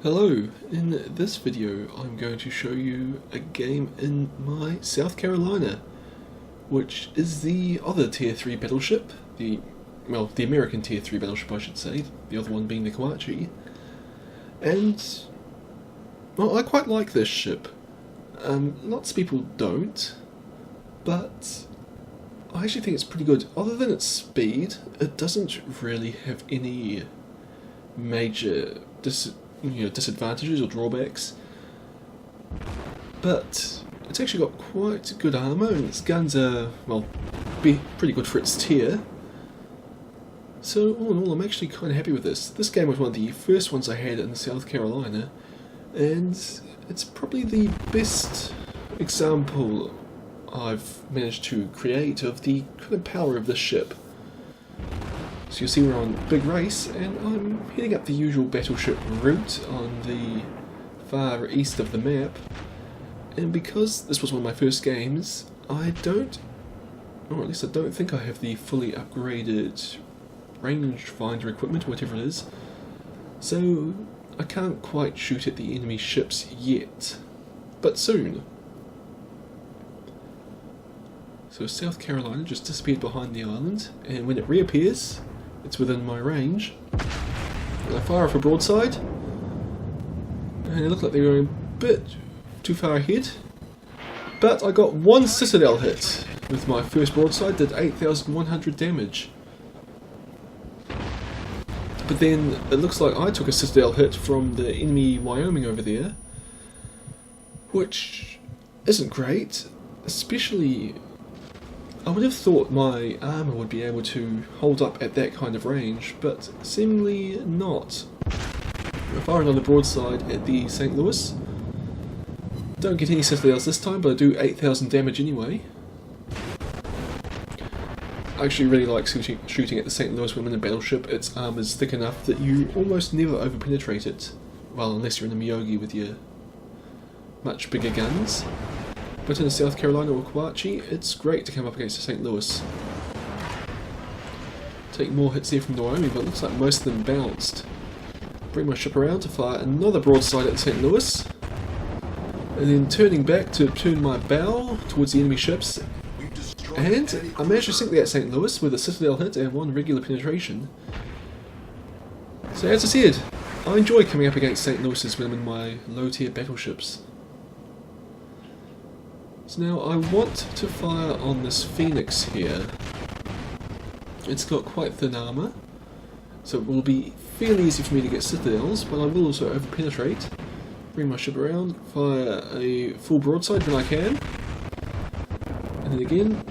Hello, in this video I'm going to show you a game in my South Carolina, which is the other Tier 3 battleship, the American Tier 3 battleship I should say, the other one being the Kawaichi. And, well, I quite like this ship. Lots of people don't, but I actually think it's pretty good. Other than its speed, it doesn't really have any major disadvantages or drawbacks, but it's actually got quite good armour and its guns are, well, pretty good for its tier. So all in all, I'm actually kind of happy with this. This game was one of the first ones I had in South Carolina, and it's probably the best example I've managed to create of the kind of power of this ship. So you'll see we're on Big Race, and I'm heading up the usual battleship route on the far east of the map. And because this was one of my first games, I don't think I have the fully upgraded rangefinder equipment, whatever it is. So I can't quite shoot at the enemy ships yet, but soon. So South Carolina just disappeared behind the island, and when it reappears, it's within my range. I fire off a broadside, and it looked like they were a bit too far ahead, but I got one citadel hit with my first broadside, did 8,100 damage. But then it looks like I took a citadel hit from the enemy Wyoming over there, which isn't great, especially I would have thought my armour would be able to hold up at that kind of range, but seemingly not. I fire another broadside at the St. Louis. Don't get any citadels this time, but I do 8,000 damage anyway. I actually really like shooting at the St. Louis when in a battleship. Its armour's thick enough that you almost never overpenetrate it. Well, unless you're in a Miyogi with your much bigger guns. But in South Carolina or Kawaichi, it's great to come up against the St. Louis. Take more hits here from the Wyoming, but it looks like most of them bounced. Bring my ship around to fire another broadside at the St. Louis. And then turning back to turn my bow towards the enemy ships. And I managed to sink that St. Louis with a citadel hit and one regular penetration. So as I said, I enjoy coming up against St. Louis's when I'm in my low tier battleships. So now I want to fire on this Phoenix here. It's got quite thin armour, so it will be fairly easy for me to get citadels, but I will also overpenetrate. Bring my ship around, fire a full broadside when I can, and then again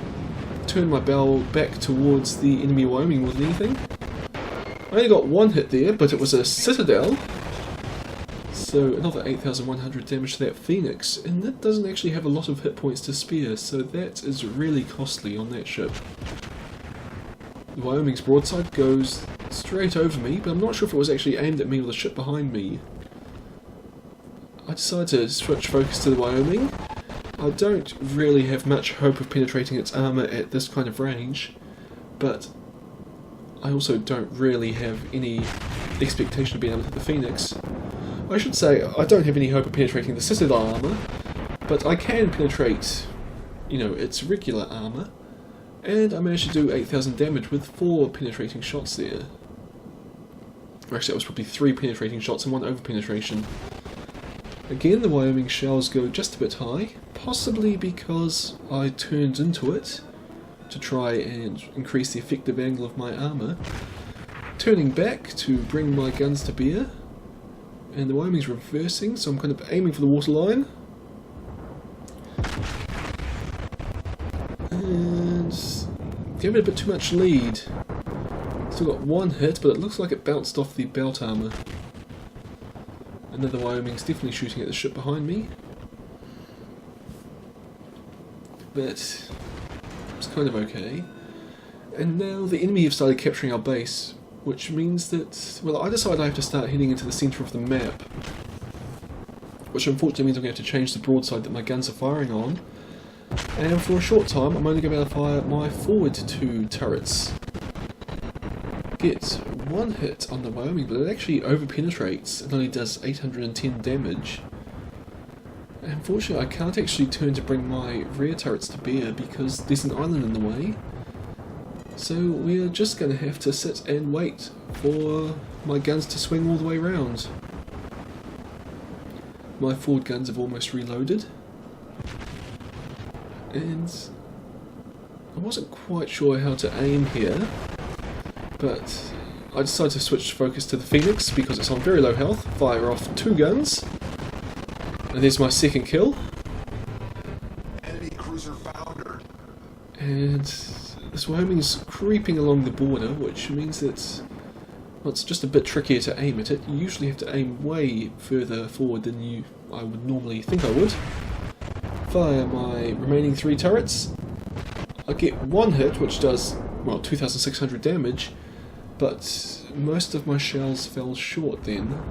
turn my bow back towards the enemy Wyoming more than anything. I only got one hit there, but it was a citadel. So another 8,100 damage to that Phoenix, and that doesn't actually have a lot of hit points to spare, so that is really costly on that ship. The Wyoming's broadside goes straight over me, but I'm not sure if it was actually aimed at me or the ship behind me. I decided to switch focus to the Wyoming. I don't really have much hope of penetrating its armour at this kind of range, but I also don't really have any expectation of being able to hit the Phoenix. I should say, I don't have any hope of penetrating the Citadel armour, but I can penetrate, its regular armour, and I managed to do 8,000 damage with 4 penetrating shots there. Or actually, that was probably 3 penetrating shots and 1 over-penetration. Again, the Wyoming shells go just a bit high, possibly because I turned into it to try and increase the effective angle of my armour. Turning back to bring my guns to bear. And the Wyoming's reversing, so I'm kind of aiming for the waterline. And gave it a bit too much lead. Still got one hit, but it looks like it bounced off the belt armour. Another Wyoming's definitely shooting at the ship behind me. But it's kind of okay. And now the enemy have started capturing our base, which means that, well, I decided I have to start heading into the centre of the map, which unfortunately means I'm going to have to change the broadside that my guns are firing on, and for a short time I'm only going to be able to fire my forward 2 turrets. Get one hit on the Wyoming, but it actually over-penetrates and only does 810 damage. Unfortunately, I can't actually turn to bring my rear turrets to bear because there's an island in the way. So we're just going to have to sit and wait for my guns to swing all the way around. My forward guns have almost reloaded. And I wasn't quite sure how to aim here, but I decided to switch focus to the Phoenix because it's on very low health. Fire off 2 guns. And there's my second kill. Enemy cruiser foundered. And this Wyoming's creeping along the border, which means that, well, it's just a bit trickier to aim at it. You usually have to aim way further forward than I would normally think I would. Fire my remaining 3 turrets. I get 1 hit, which does, well, 2,600 damage, but most of my shells fell short then.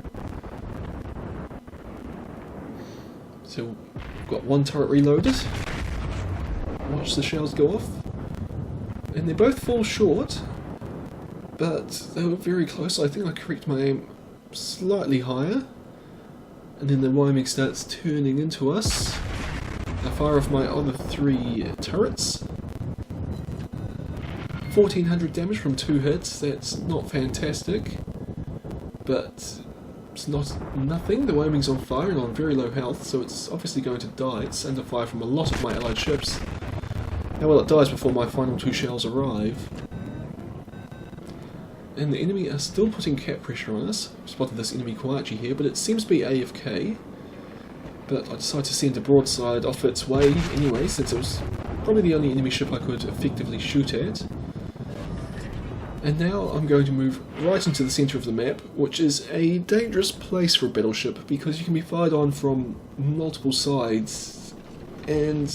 So, I've got 1 turret reloaded. Watch the shells go off. And they both fall short, but they were very close. I think I correct my aim slightly higher. And then the Wyoming starts turning into us. I fire off my other 3 turrets. 1,400 damage from 2 hits. That's not fantastic, but it's not nothing. The Wyoming's on fire and on very low health, so it's obviously going to die. It's under fire from a lot of my allied ships. Now, well, it dies before my final 2 shells arrive. And the enemy are still putting cap pressure on us. I've spotted this enemy Koachi here, but it seems to be AFK. But I decided to send a broadside off its way anyway, since it was probably the only enemy ship I could effectively shoot at. And now I'm going to move right into the centre of the map, which is a dangerous place for a battleship because you can be fired on from multiple sides, and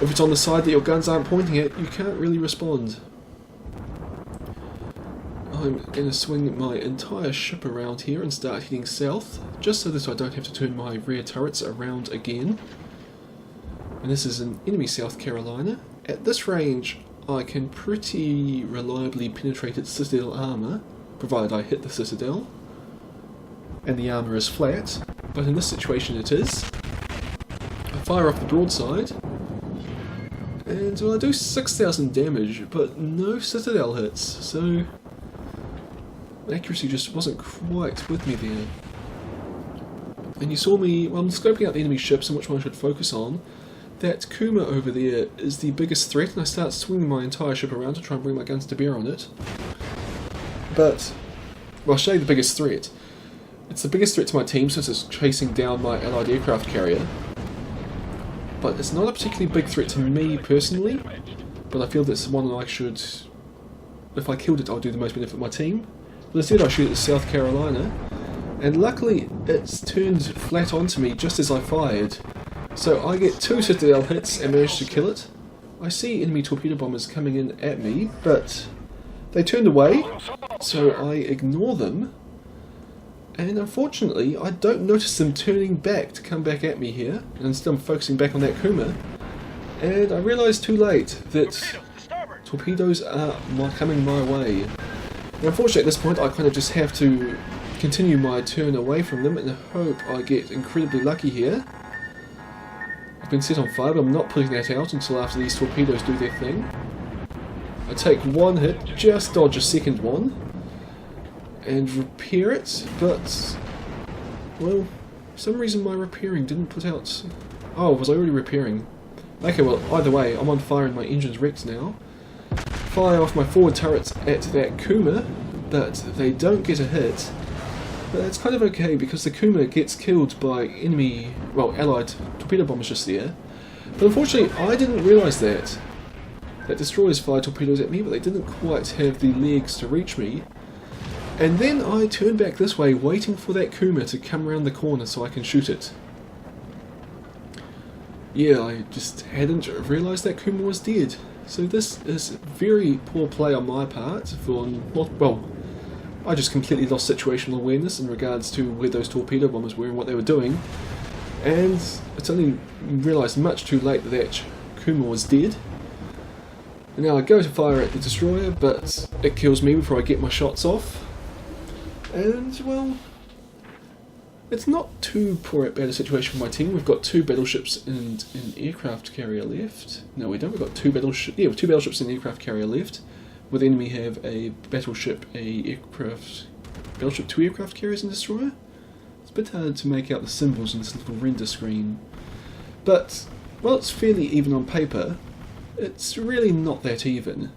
if it's on the side that your guns aren't pointing at, you can't really respond. I'm going to swing my entire ship around here and start heading south, just so that I don't have to turn my rear turrets around again. And this is an enemy South Carolina. At this range, I can pretty reliably penetrate its citadel armour, provided I hit the citadel, and the armour is flat, but in this situation it is. I fire off the broadside, and well, I do 6,000 damage, but no citadel hits, so accuracy just wasn't quite with me there. And you saw me, well, I'm scoping out the enemy ships and which one I should focus on. That Kuma over there is the biggest threat, and I start swinging my entire ship around to try and bring my guns to bear on it. But, well, I'll show you the biggest threat. It's the biggest threat to my team since it's chasing down my allied aircraft carrier. But it's not a particularly big threat to me personally, but I feel that's one I should, if I killed it, I'll do the most benefit to my team. But instead I shoot at South Carolina, and luckily it's turned flat onto me just as I fired. So I get 2 citadel hits and manage to kill it. I see enemy torpedo bombers coming in at me, but they turned away, so I ignore them. And unfortunately, I don't notice them turning back to come back at me here, and instead I'm focusing back on that Kuma. And I realise too late that torpedoes are coming my way. And unfortunately at this point I kind of just have to continue my turn away from them and hope I get incredibly lucky here. I've been set on fire, but I'm not putting that out until after these torpedoes do their thing. I take 1 hit, just dodge a second one, and repair it, but, well, for some reason my repairing didn't put out... Oh, was I already repairing? Okay, well, either way, I'm on fire and my engine's wrecked now. Fire off my forward turrets at that Kuma, but they don't get a hit. But it's kind of okay because the Kuma gets killed by enemy, well, allied torpedo bombers just there. But unfortunately, I didn't realise that. That destroyers fired torpedoes at me, but they didn't quite have the legs to reach me. And then I turned back this way, waiting for that Kuma to come around the corner so I can shoot it. Yeah, I just hadn't realised that Kuma was dead. So this is very poor play on my part for not, well, I just completely lost situational awareness in regards to where those torpedo bombers were and what they were doing. And it's only realised much too late that Kuma was dead. And now I go to fire at the destroyer, but it kills me before I get my shots off. And, well, it's not too poor at bad a situation for my team. We've got 2 battleships and an aircraft carrier left. No, we don't. We've got 2 battleships. Yeah, 2 battleships and an aircraft carrier left. Where the enemy have a battleship, battleship, 2 aircraft carriers and destroyer. It's a bit hard to make out the symbols in this little render screen. But, well, it's fairly even on paper. It's really not that even.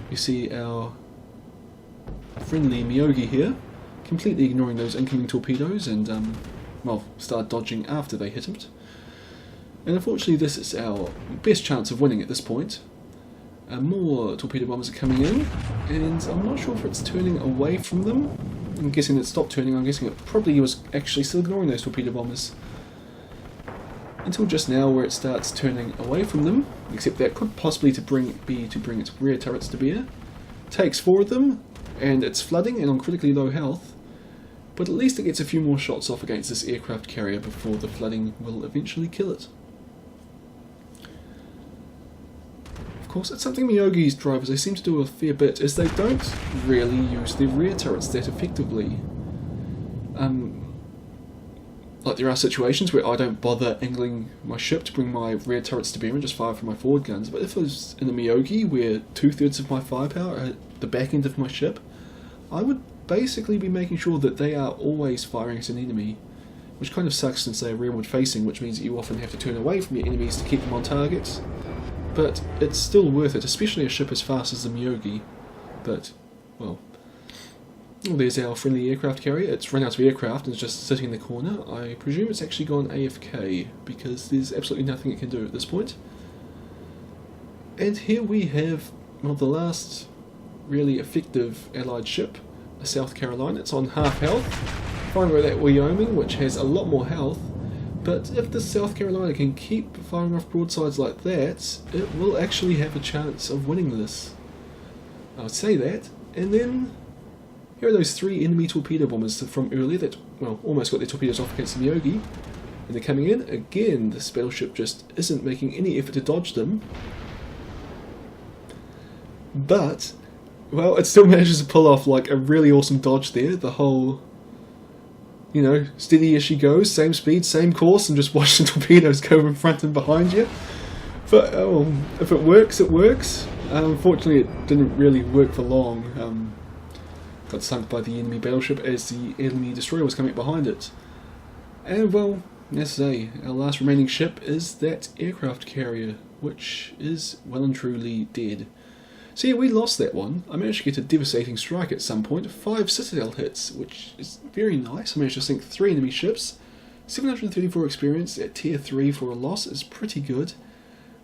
You see our friendly Miyogi here, completely ignoring those incoming torpedoes and, well, start dodging after they hit it. And unfortunately this is our best chance of winning at this point. More torpedo bombers are coming in, and I'm not sure if it's turning away from them. I'm guessing it stopped turning. I'm guessing it probably was actually still ignoring those torpedo bombers. Until just now where it starts turning away from them, except that could possibly be to bring its rear turrets to bear. Takes 4 of them, and it's flooding and on critically low health, but at least it gets a few more shots off against this aircraft carrier before the flooding will eventually kill it. Of course, it's something Miyogi's drivers they seem to do a fair bit, is they don't really use their rear turrets that effectively. Like there are situations where I don't bother angling my ship to bring my rear turrets to bear and just fire from my forward guns, but if it was in the Miyogi where 2/3 of my firepower are at the back end of my ship, I would basically be making sure that they are always firing at an enemy, which kind of sucks since they are rearward facing, which means that you often have to turn away from your enemies to keep them on target. But it's still worth it, especially a ship as fast as the Miyogi. But, well, there's our friendly aircraft carrier. It's run out of aircraft and is just sitting in the corner. I presume it's actually gone AFK, because there's absolutely nothing it can do at this point. And here we have, well, the last really effective Allied ship, a South Carolina. It's on half health, firing at that Wyoming, which has a lot more health. But if the South Carolina can keep firing off broadsides like that, it will actually have a chance of winning this. I would say that, and then here are those 3 enemy torpedo bombers from earlier that, well, almost got their torpedoes off against the Miyogi. And they're coming in. Again, this battleship just isn't making any effort to dodge them. But, well, it still manages to pull off like a really awesome dodge there. The whole, you know, steady as she goes, same speed, same course, and just watch the torpedoes go in front and behind you. But, oh, if it works, it works. Unfortunately, it didn't really work for long. Got sunk by the enemy battleship as the enemy destroyer was coming behind it. And, well, as I say, our last remaining ship is that aircraft carrier, which is well and truly dead. So yeah, we lost that one. I managed to get a devastating strike at some point, 5 citadel hits, which is very nice. I managed to sink 3 enemy ships, 734 experience at tier 3 for a loss is pretty good.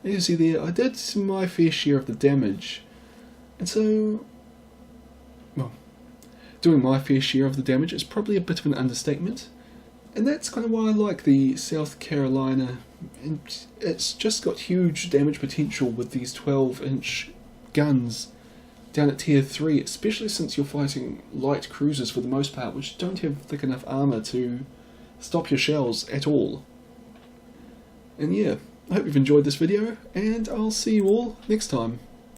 As you can see there, I did my fair share of the damage. And so, well, doing my fair share of the damage is probably a bit of an understatement. And that's kind of why I like the South Carolina. And it's just got huge damage potential with these 12-inch guns down at tier 3, especially since you're fighting light cruisers for the most part, which don't have thick enough armour to stop your shells at all. And yeah, I hope you've enjoyed this video, and I'll see you all next time.